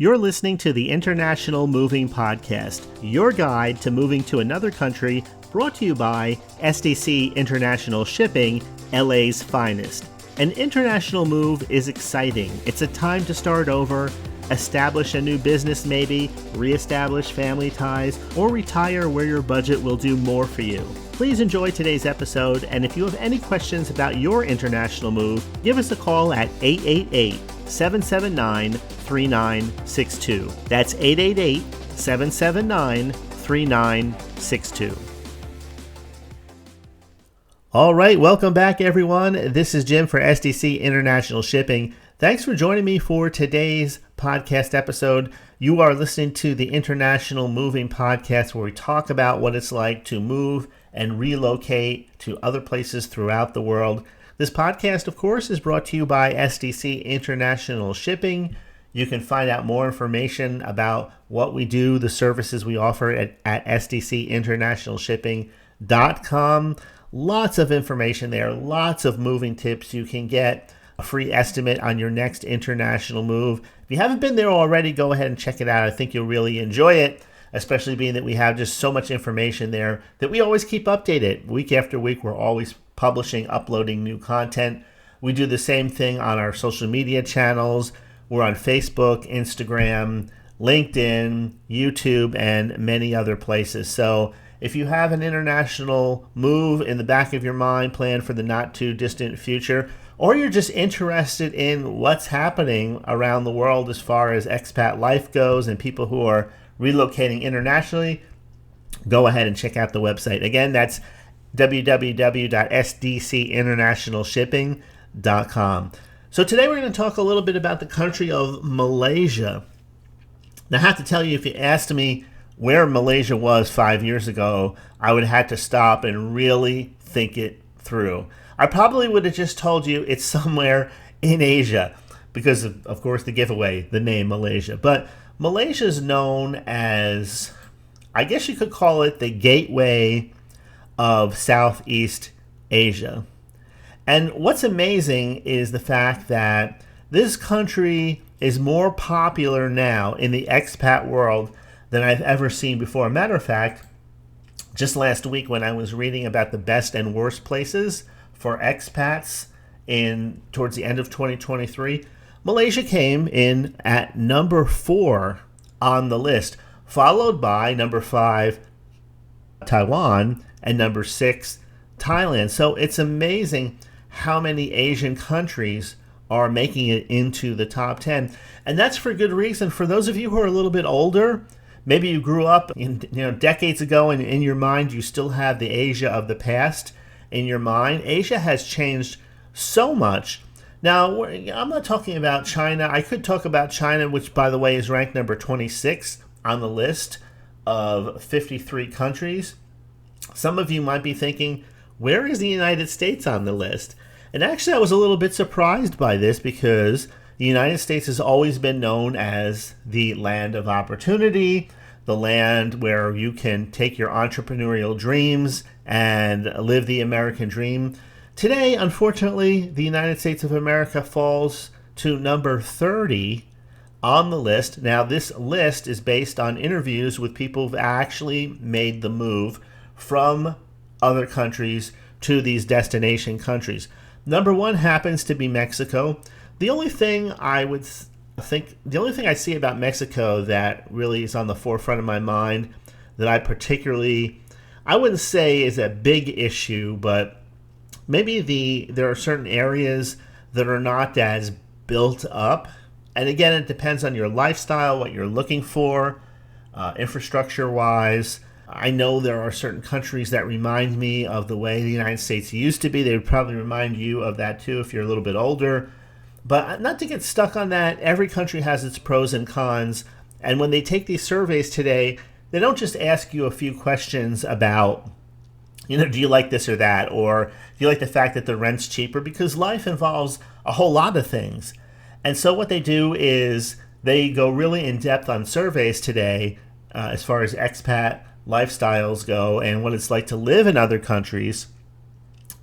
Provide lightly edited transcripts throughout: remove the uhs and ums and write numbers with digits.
You're listening to the International Moving Podcast, your guide to moving to another country, brought to you by SDC International Shipping, LA's finest. An international move is exciting. It's a time to start over, establish a new business maybe, reestablish family ties, or retire where your budget will do more for you. Please enjoy today's episode, and if you have any questions about your international move, give us a call at 888-779-3962. That's 888-779-3962. All right, welcome back, everyone. This is Jim for SDC International Shipping. Thanks for joining me for today's podcast episode. You are listening to the International Moving Podcast, where we talk about what it's like to move and relocate to other places throughout the world. This podcast, of course, is brought to you by SDC International Shipping. You can find out more information about what we do, the services we offer at sdcinternationalshipping.com. Lots of information there, lots of moving tips. You can get a free estimate on your next international move. If you haven't been there already, go ahead and check it out. I think you'll really enjoy it, especially being that we have just so much information there that we always keep updated. Week after week, we're always publishing, uploading new content. We do the same thing on our social media channels. We're on Facebook, Instagram, LinkedIn, YouTube, and many other places. So if you have an international move in the back of your mind planned for the not too distant future, or you're just interested in what's happening around the world as far as expat life goes and people who are relocating internationally, go ahead and check out the website. Again, that's www.sdcinternationalshipping.com. So today we're going to talk a little bit about the country of Malaysia. Now, I have to tell you, if you asked me where Malaysia was 5 years ago, I would have had to stop and really think it through. I probably would have just told you it's somewhere in Asia because of course, the giveaway, the name Malaysia. But Malaysia is known as, I guess you could call it the gateway of Southeast Asia. And what's amazing is the fact that this country is more popular now in the expat world than I've ever seen before. Matter of fact, just last week when I was reading about the best and worst places for expats towards the end of 2023, Malaysia came in at number 4 on the list, followed by number 5, Taiwan, and number 6, Thailand. So it's amazing how many Asian countries are making it into the top 10. And that's for good reason. For those of you who are a little bit older, maybe you grew up decades ago, and in your mind you still have the Asia of the past in your mind. Asia has changed so much. Now, I'm not talking about China. I could talk about China, which, by the way, is ranked number 26 on the list of 53 countries. Some of you might be thinking, where is the United States on the list? And actually, I was a little bit surprised by this because the United States has always been known as the land of opportunity, the land where you can take your entrepreneurial dreams and live the American dream. Today, unfortunately, the United States of America falls to number 30 on the list. Now, this list is based on interviews with people who've actually made the move from other countries to these destination countries. Number 1 happens to be Mexico. The only thing I see about Mexico that really is on the forefront of my mind that I wouldn't say is a big issue, but maybe there are certain areas that are not as built up. And again, it depends on your lifestyle, what you're looking for, infrastructure-wise. I know there are certain countries that remind me of the way the United States used to be. They would probably remind you of that too if you're a little bit older. But not to get stuck on that, every country has its pros and cons. And when they take these surveys today, they don't just ask you a few questions about, do you like this or that? Or do you like the fact that the rent's cheaper? Because life involves a whole lot of things. And so what they do is they go really in depth on surveys today as far as expat lifestyles go and what it's like to live in other countries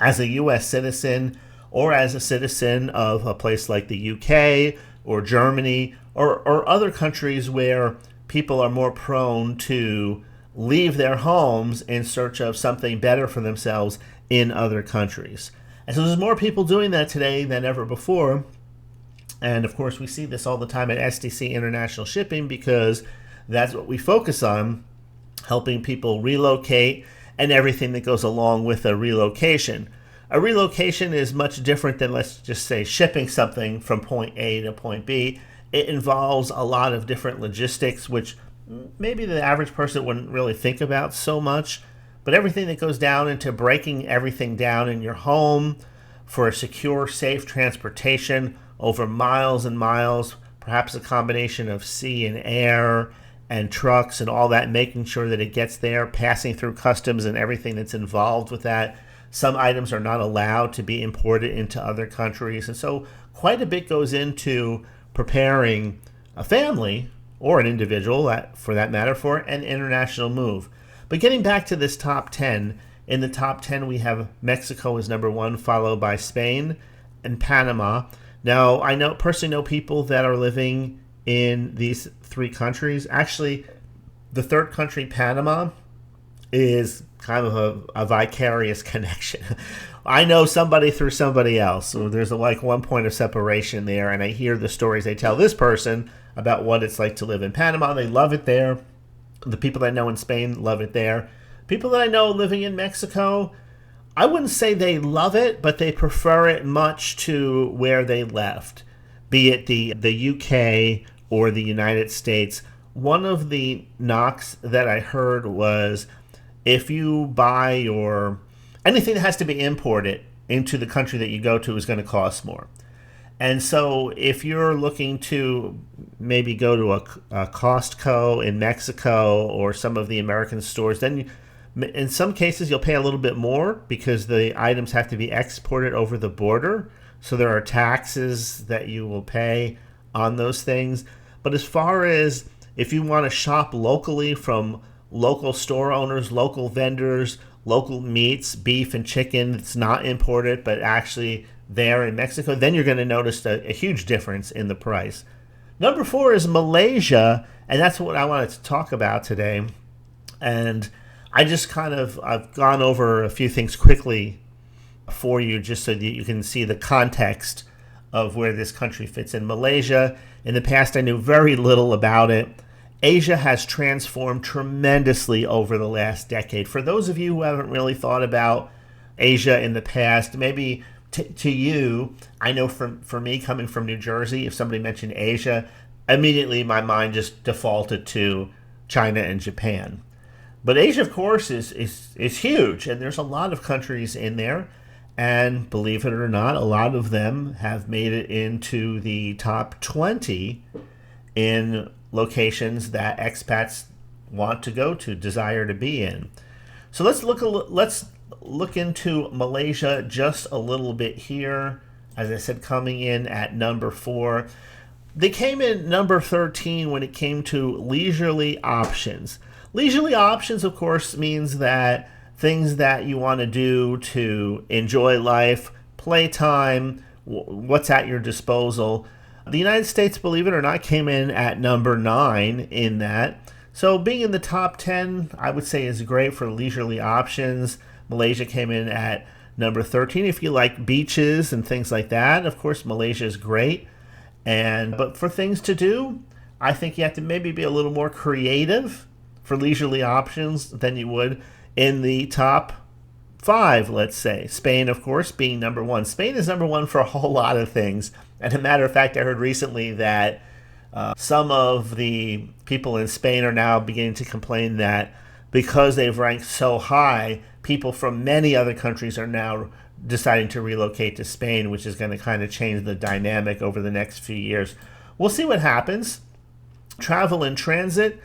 as a U.S. citizen or as a citizen of a place like the UK or Germany or other countries where people are more prone to leave their homes in search of something better for themselves in other countries. And so there's more people doing that today than ever before. And of course, we see this all the time at SDC International Shipping because that's what we focus on, helping people relocate and everything that goes along with a relocation. A relocation is much different than, let's just say, shipping something from point A to point B. It involves a lot of different logistics, which maybe the average person wouldn't really think about so much. But everything that goes down into breaking everything down in your home for a secure, safe transportation over miles and miles, perhaps a combination of sea and air and trucks and all that, making sure that it gets there, passing through customs and everything that's involved with that. Some items are not allowed to be imported into other countries. And so quite a bit goes into preparing a family or an individual, for that matter, for an international move. But getting back to this top 10, in the top 10 we have Mexico as number 1, followed by Spain and Panama. Now, I personally know people that are living in these 3 countries. Actually, the third country, Panama, is kind of a vicarious connection. I know somebody through somebody else. So there's like one point of separation there, and I hear the stories they tell this person about what it's like to live in Panama. They love it there. The people that I know in Spain love it there. People that I know living in Mexico, I wouldn't say they love it, but they prefer it much to where they left, be it the UK or the United States. One of the knocks that I heard was if you buy anything that has to be imported into the country that you go to is going to cost more. And so if you're looking to maybe go to a Costco in Mexico or some of the American stores, then in some cases you'll pay a little bit more because the items have to be exported over the border. So there are taxes that you will pay on those things. But as far as if you want to shop locally from local store owners, local vendors, local meats, beef and chicken that's not imported but actually there in Mexico, then you're going to notice a huge difference in the price. Number 4 is Malaysia, and that's what I wanted to talk about today. And I've gone over a few things quickly for you just so that you can see the context of where this country fits in. Malaysia, in the past I knew very little about it. Asia has transformed tremendously over the last decade. For those of you who haven't really thought about Asia in the past, maybe to you, I know for me coming from New Jersey, if somebody mentioned Asia, immediately my mind just defaulted to China and Japan. But Asia, of course, is huge, and there's a lot of countries in there. And believe it or not, a lot of them have made it into the top 20 in locations that expats want to go to, desire to be in. So let's look into Malaysia just a little bit here. As I said, coming in at number 4. They came in number 13 when it came to leisurely options. Leisurely options, of course, means that things that you want to do to enjoy life, playtime, what's at your disposal. The United States, believe it or not, came in at number 9 in that. So being in the top 10, I would say, is great for leisurely options. Malaysia came in at number 13. If you like beaches and things like that, of course, Malaysia is great. But for things to do, I think you have to maybe be a little more creative for leisurely options than you would in the top 5, let's say. Spain, of course, being number 1. Spain is number 1 for a whole lot of things. And as a matter of fact, I heard recently that some of the people in Spain are now beginning to complain that because they've ranked so high, people from many other countries are now deciding to relocate to Spain, which is going to kind of change the dynamic over the next few years. We'll see what happens. Travel and transit,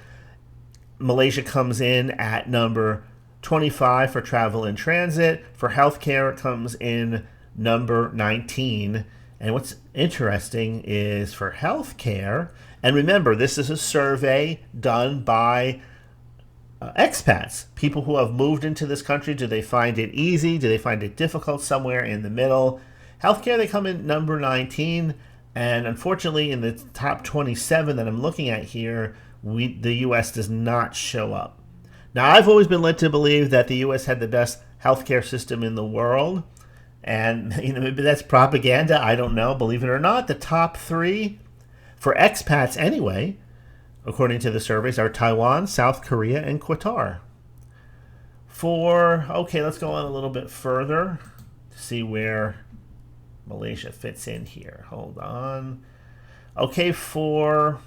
Malaysia comes in at number 25 for travel and transit. For healthcare, it comes in number 19. And what's interesting is for healthcare, and remember, this is a survey done by expats, people who have moved into this country. Do they find it easy? Do they find it difficult? Somewhere in the middle. Healthcare, they come in number 19. And unfortunately, in the top 27 that I'm looking at here, the U.S. does not show up. Now, I've always been led to believe that the U.S. had the best healthcare system in the world. And maybe that's propaganda. I don't know. Believe it or not, the top three, for expats anyway, according to the surveys, are Taiwan, South Korea, and Qatar. Okay, let's go on a little bit further to see where Malaysia fits in here. Hold on. Okay, for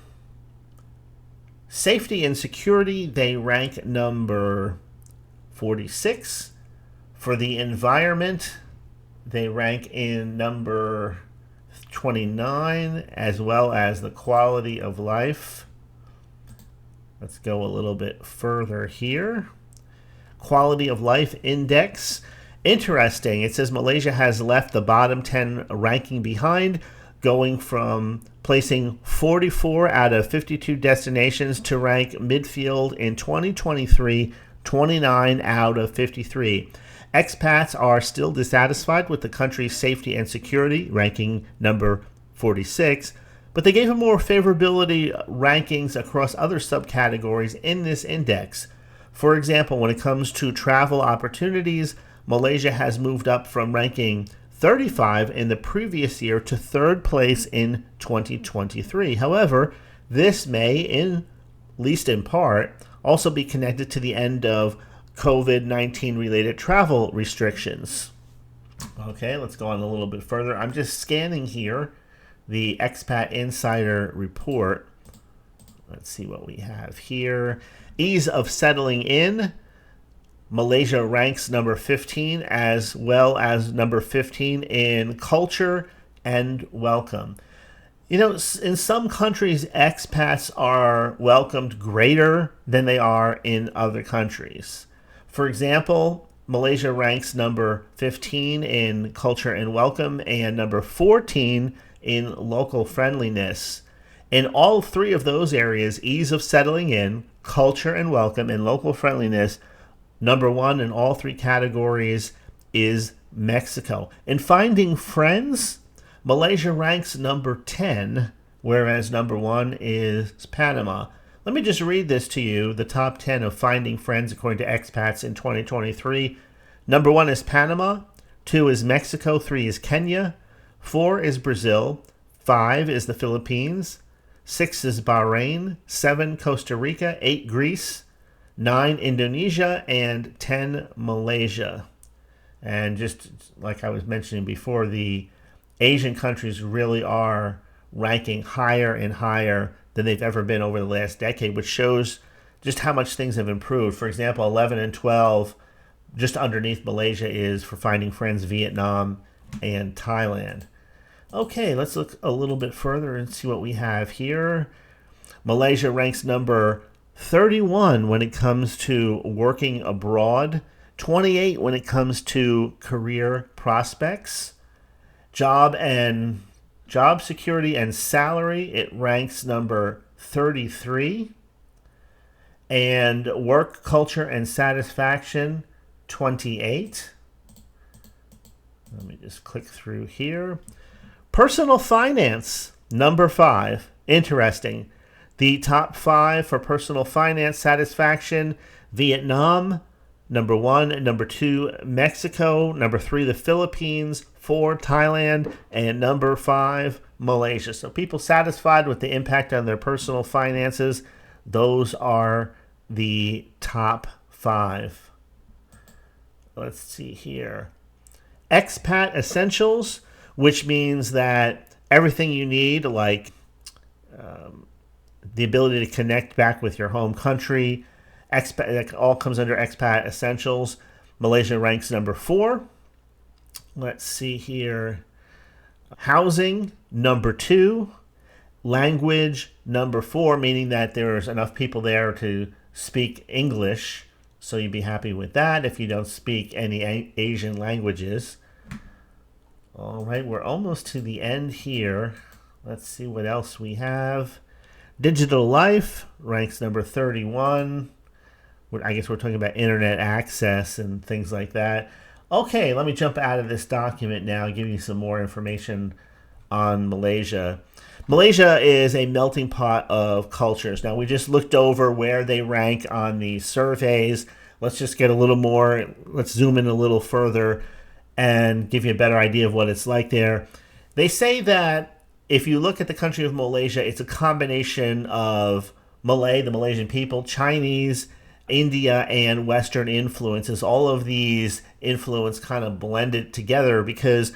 safety and security, they rank number 46. For the environment, they rank in number 29, as well as the quality of life. Let's go a little bit further here. Quality of life index. Interesting. It says Malaysia has left the bottom 10 ranking behind, going from placing 44 out of 52 destinations to rank midfield in 2023, 29 out of 53. Expats are still dissatisfied with the country's safety and security, ranking number 46, but they gave it more favorability rankings across other subcategories in this index. For example, when it comes to travel opportunities, Malaysia has moved up from ranking 35 in the previous year to third place in 2023. However, this may, at least in part, also be connected to the end of COVID-19 related travel restrictions. Okay, let's go on a little bit further. I'm just scanning here the Expat Insider report. Let's see what we have here. Ease of settling in. Malaysia ranks number 15, as well as number 15 in culture and welcome. In some countries, expats are welcomed greater than they are in other countries. For example, Malaysia ranks number 15 in culture and welcome and number 14 in local friendliness. In all three of those areas, ease of settling in, culture and welcome, and local friendliness, number one in all three categories is Mexico. In finding friends, Malaysia ranks number 10, whereas number one is Panama. Let me just read this to you, the top 10 of finding friends according to expats in 2023. Number one is Panama, 2 is Mexico, 3 is Kenya, 4 is Brazil, 5 is the Philippines, 6 is Bahrain, 7 Costa Rica, 8 Greece, 9 Indonesia, and 10 Malaysia. And just like I was mentioning before, the Asian countries really are ranking higher and higher than they've ever been over the last decade, which shows just how much things have improved. For example, 11 and 12, just underneath Malaysia, is for finding friends Vietnam and Thailand. Okay, let's look a little bit further and see what we have here. Malaysia ranks number 31 when it comes to working abroad, 28 when it comes to career prospects, job security and salary, it ranks number 33, and work culture and satisfaction, 28. Let me just click through here. Personal finance, number 5. Interesting. The top 5 for personal finance satisfaction: Vietnam, number 1, number 2, Mexico, number 3, the Philippines, 4, Thailand, and number 5, Malaysia. So people satisfied with the impact on their personal finances, those are the top 5. Let's see here. Expat essentials, which means that everything you need, like the ability to connect back with your home country, that all comes under expat essentials. Malaysia ranks number 4. Let's see here. Housing, number 2. Language, number 4, meaning that there's enough people there to speak English. So you'd be happy with that if you don't speak any Asian languages. All right, we're almost to the end here. Let's see what else we have. Digital life ranks number 31. I guess we're talking about internet access and things like that. Okay, let me jump out of this document now and give you some more information on Malaysia. Malaysia is a melting pot of cultures. Now, we just looked over where they rank on the surveys. Let's just get a little more, let's zoom in a little further and give you a better idea of what it's like there. They say that if you look at the country of Malaysia, it's a combination of Malay, the Malaysian people, Chinese, India, and Western influences. All of these influence kind of blended together because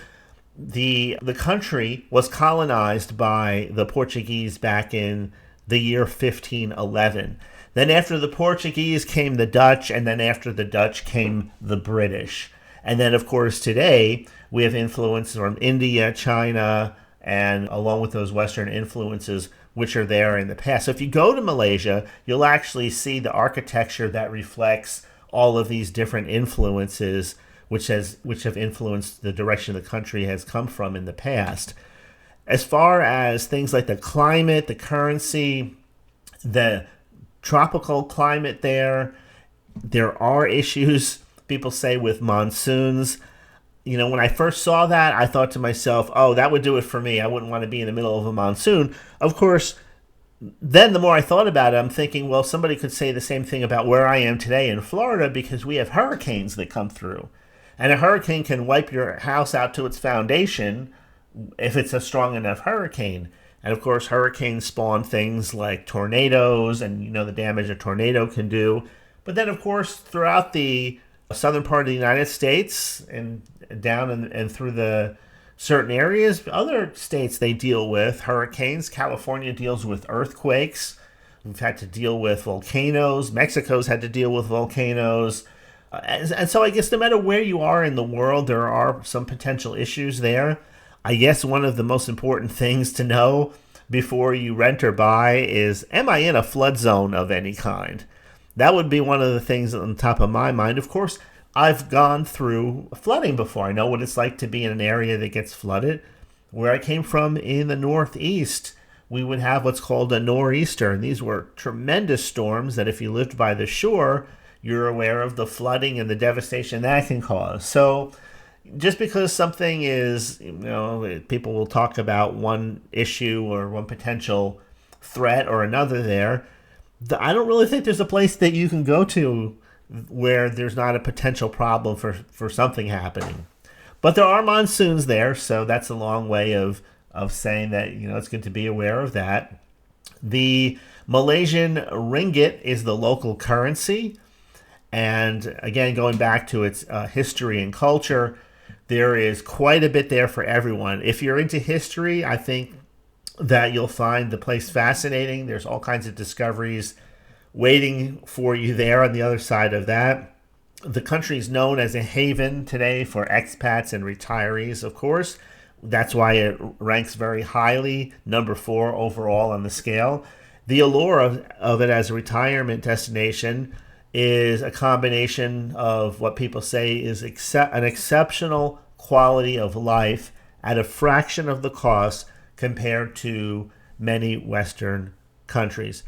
the country was colonized by the Portuguese back in the year 1511. Then after the Portuguese came the Dutch, and then after the Dutch came the British. And then, of course, today we have influences from India, China, and along with those Western influences, which are there in the past. So if you go to Malaysia, you'll actually see the architecture that reflects all of these different influences, which have influenced the direction the country has come from in the past. As far as things like the climate, the currency, the tropical climate there are issues, people say, with monsoons. When I first saw that, I thought to myself, oh, that would do it for me. I wouldn't want to be in the middle of a monsoon. Of course, then the more I thought about it, I'm thinking, well, somebody could say the same thing about where I am today in Florida because we have hurricanes that come through. And a hurricane can wipe your house out to its foundation if it's a strong enough hurricane. And of course, hurricanes spawn things like tornadoes and, the damage a tornado can do. But then, of course, throughout the southern part of the United States and down and through the certain areas, other states, they deal with hurricanes. California deals with earthquakes. We've had to deal with volcanoes. Mexico's had to deal with volcanoes. And so I guess no matter where you are in the world, there are some potential issues there. I guess one of the most important things to know before you rent or buy is, am I in a flood zone of any kind? That would be one of the things on top of my mind. Of course, I've gone through flooding before. I know what it's like to be in an area that gets flooded. Where I came from in the Northeast, we would have what's called a nor'easter. And these were tremendous storms that if you lived by the shore, you're aware of the flooding and the devastation that can cause. So just because something is, people will talk about one issue or one potential threat or another there, I don't really think there's a place that you can go to where there's not a potential problem for something happening. But there are monsoons there, so that's a long way of saying that, it's good to be aware of that. The Malaysian ringgit is the local currency. And again, going back to its history and culture, there is quite a bit there for everyone. If you're into history, I think that you'll find the place fascinating. There's all kinds of discoveries waiting for you there on the other side of that. The country is known as a haven today for expats and retirees, of course. That's why it ranks very highly, number 4 overall on the scale. The allure of it as a retirement destination is a combination of what people say is an exceptional quality of life at a fraction of the cost compared to many Western countries.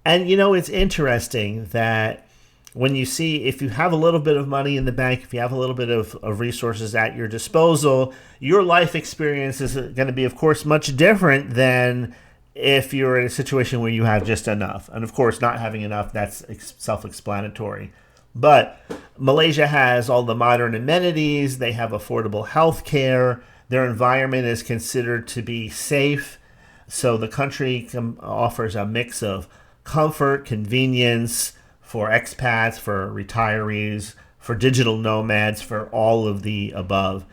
And it's interesting that when you see, if you have a little bit of money in the bank, if you have a little bit of resources at your disposal, your life experience is going to be, of course, much different than if you're in a situation where you have just enough. And of course, not having enough, that's self-explanatory. But Malaysia has all the modern amenities. They have affordable health care. Their environment is considered to be safe. So the country offers a mix of comfort, convenience for expats, for retirees, for digital nomads, for all of the above.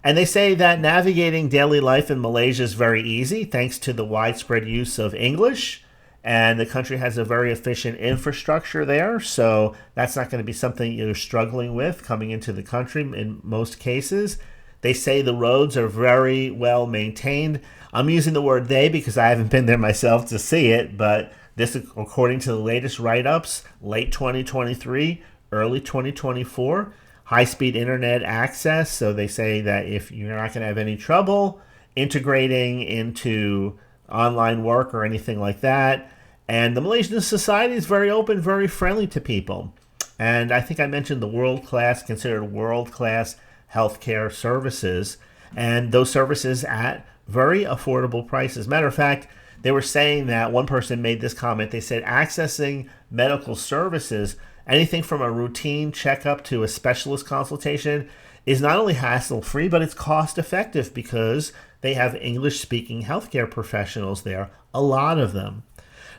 And they say that navigating daily life in Malaysia is very easy thanks to the widespread use of English. And the country has a very efficient infrastructure there. So that's not going to be something you're struggling with coming into the country in most cases. They say the roads are very well maintained. I'm using the word they because I haven't been there myself to see it. But this, according to the latest write-ups, late 2023, early 2024. High-speed internet access, so they say that if you're not going to have any trouble integrating into online work or anything like that. And the Malaysian society is very open, very friendly to people. And I think I mentioned the considered world-class healthcare services. And those services at very affordable prices. Matter of fact, they were saying that one person made this comment. They said accessing medical services, anything from a routine checkup to a specialist consultation, is not only hassle-free, but it's cost-effective because they have English-speaking healthcare professionals there, a lot of them.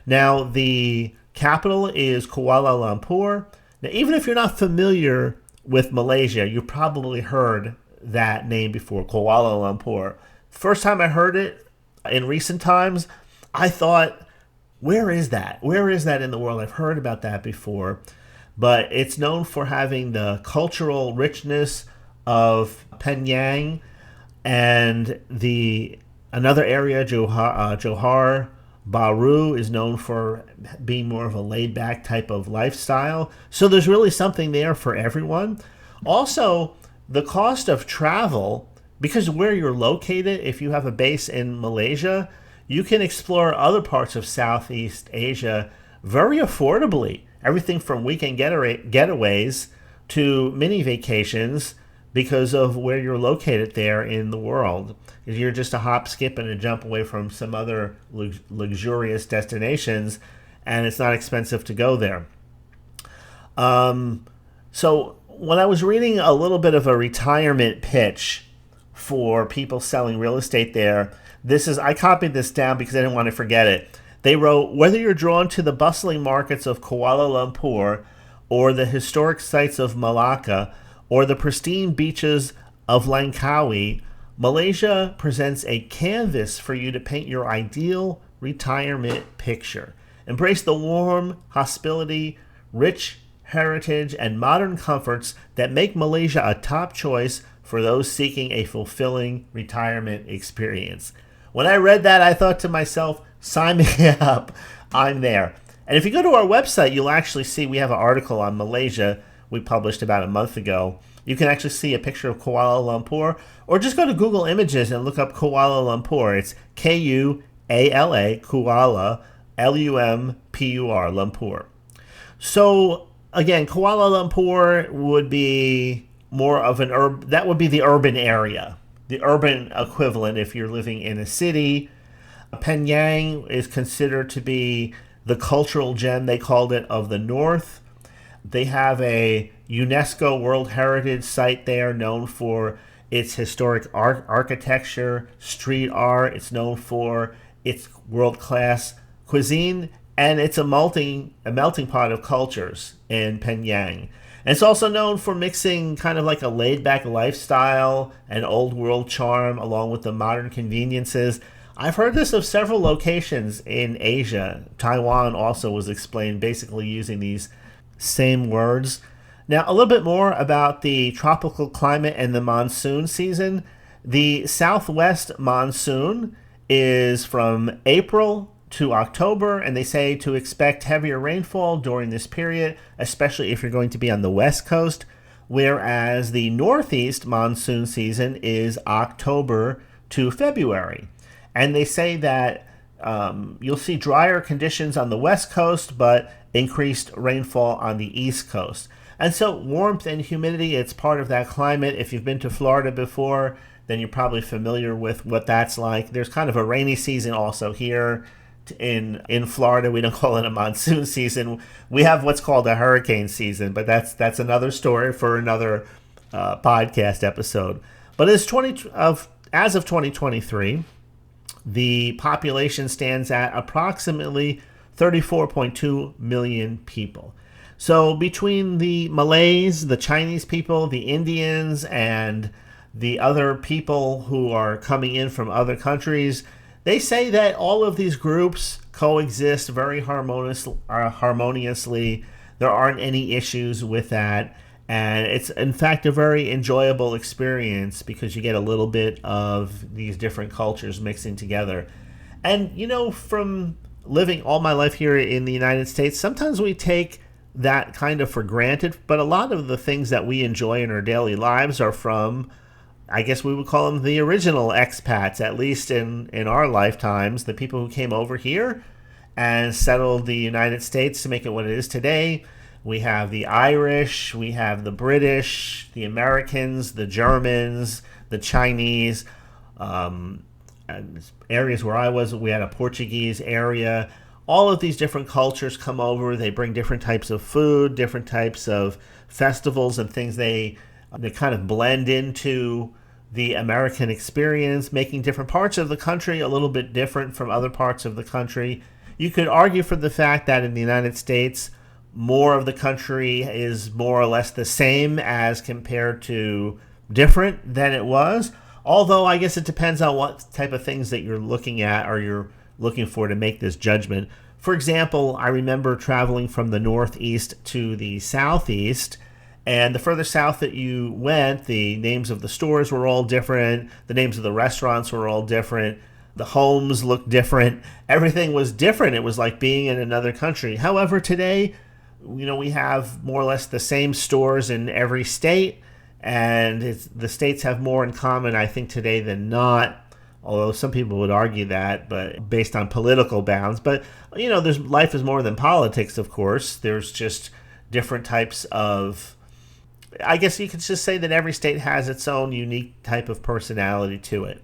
Now, the capital is Kuala Lumpur. Now, even if you're not familiar with Malaysia, you probably heard that name before, Kuala Lumpur. First time I heard it in recent times, I thought, where is that? Where is that in the world? I've heard about that before. But it's known for having the cultural richness of Penang, and another area, Johor Bahru, is known for being more of a laid-back type of lifestyle. So there's really something there for everyone. Also, the cost of travel, because where you're located, if you have a base in Malaysia, you can explore other parts of Southeast Asia very affordably. Everything from weekend getaways to mini vacations because of where you're located there in the world. You're just a hop, skip, and a jump away from some other luxurious destinations, and it's not expensive to go there. So when I was reading a little bit of a retirement pitch for people selling real estate there, I copied this down because I didn't want to forget it. They wrote, whether you're drawn to the bustling markets of Kuala Lumpur or the historic sites of Malacca or the pristine beaches of Langkawi, Malaysia presents a canvas for you to paint your ideal retirement picture. Embrace the warm hospitality, rich heritage, and modern comforts that make Malaysia a top choice for those seeking a fulfilling retirement experience. When I read that, I thought to myself, sign me up. I'm there. And if you go to our website, you'll actually see we have an article on Malaysia we published about a month ago. You can actually see a picture of Kuala Lumpur, or just go to Google Images and look up Kuala Lumpur. It's Kuala, Kuala, Lumpur, Lumpur. So again, Kuala Lumpur would be more of that would be the urban area, the urban equivalent if you're living in a city. Penang is considered to be the cultural gem, they called it, of the north. They have a UNESCO World Heritage Site there known for its historic architecture, street art. It's known for its world-class cuisine, and it's a melting pot of cultures in Penang. And it's also known for mixing kind of like a laid-back lifestyle and old world charm along with the modern conveniences. I've heard this of several locations in Asia. Taiwan also was explained basically using these same words. Now, a little bit more about the tropical climate and the monsoon season. The southwest monsoon is from April to October, and they say to expect heavier rainfall during this period, especially if you're going to be on the west coast, whereas the northeast monsoon season is October to February. And they say that you'll see drier conditions on the west coast, but increased rainfall on the east coast. And so warmth and humidity, it's part of that climate. If you've been to Florida before, then you're probably familiar with what that's like. There's kind of a rainy season also here in Florida. We don't call it a monsoon season. We have what's called a hurricane season, but that's another story for another podcast episode. But as of 2023, the population stands at approximately 34.2 million people. So between the Malays, the Chinese people, the Indians, and the other people who are coming in from other countries, they say that all of these groups coexist very harmoniously. There aren't any issues with that. And it's, in fact, a very enjoyable experience because you get a little bit of these different cultures mixing together. And, from living all my life here in the United States, sometimes we take that kind of for granted. But a lot of the things that we enjoy in our daily lives are from, I guess we would call them the original expats, at least in our lifetimes, the people who came over here and settled the United States to make it what it is today. We have the Irish, we have the British, the Americans, the Germans, the Chinese, areas where I was, we had a Portuguese area. All of these different cultures come over. They bring different types of food, different types of festivals and things. They kind of blend into the American experience, making different parts of the country a little bit different from other parts of the country. You could argue for the fact that in the United States, more of the country is more or less the same as compared to different than it was. Although I guess it depends on what type of things that you're looking at or you're looking for to make this judgment. For example, I remember traveling from the Northeast to the Southeast, and the further south that you went, the names of the stores were all different, the names of the restaurants were all different, the homes looked different, everything was different. It was like being in another country. However, today, we have more or less the same stores in every state, and the states have more in common, I think, today than not. Although some people would argue that, but based on political bounds. But, life is more than politics, of course. There's just different types of, I guess you could just say that every state has its own unique type of personality to it.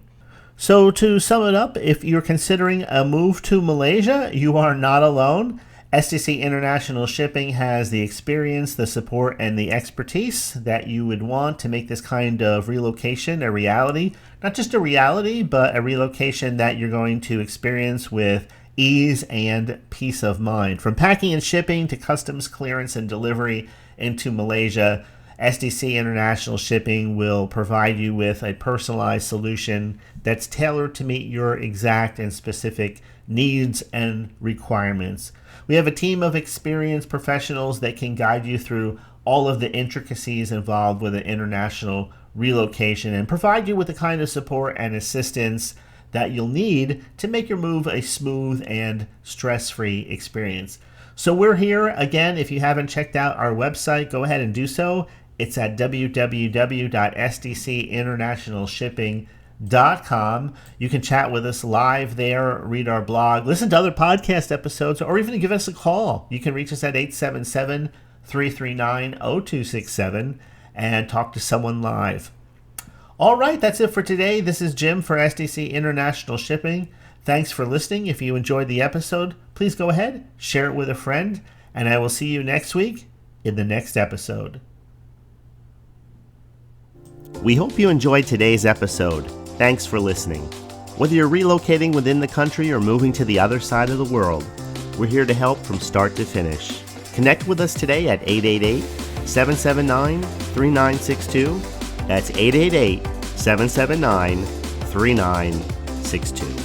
So to sum it up, if you're considering a move to Malaysia, you are not alone. SDC International Shipping has the experience, the support, and the expertise that you would want to make this kind of relocation a reality. Not just a reality, but a relocation that you're going to experience with ease and peace of mind. From packing and shipping to customs clearance and delivery into Malaysia, SDC International Shipping will provide you with a personalized solution that's tailored to meet your exact and specific needs and requirements. We have a team of experienced professionals that can guide you through all of the intricacies involved with an international relocation and provide you with the kind of support and assistance that you'll need to make your move a smooth and stress-free experience. So we're here. Again, if you haven't checked out our website, go ahead and do so. It's at www.sdcinternationalshipping.com. You can chat with us live there, read our blog, listen to other podcast episodes, or even give us a call. You can reach us at 877-339-0267 and talk to someone live. All right, that's it for today. This is Jim for SDC International Shipping. Thanks for listening. If you enjoyed the episode, please go ahead, share it with a friend, and I will see you next week in the next episode. We hope you enjoyed today's episode. Thanks for listening. Whether you're relocating within the country or moving to the other side of the world, we're here to help from start to finish. Connect with us today at 888-779-3962. That's 888-779-3962.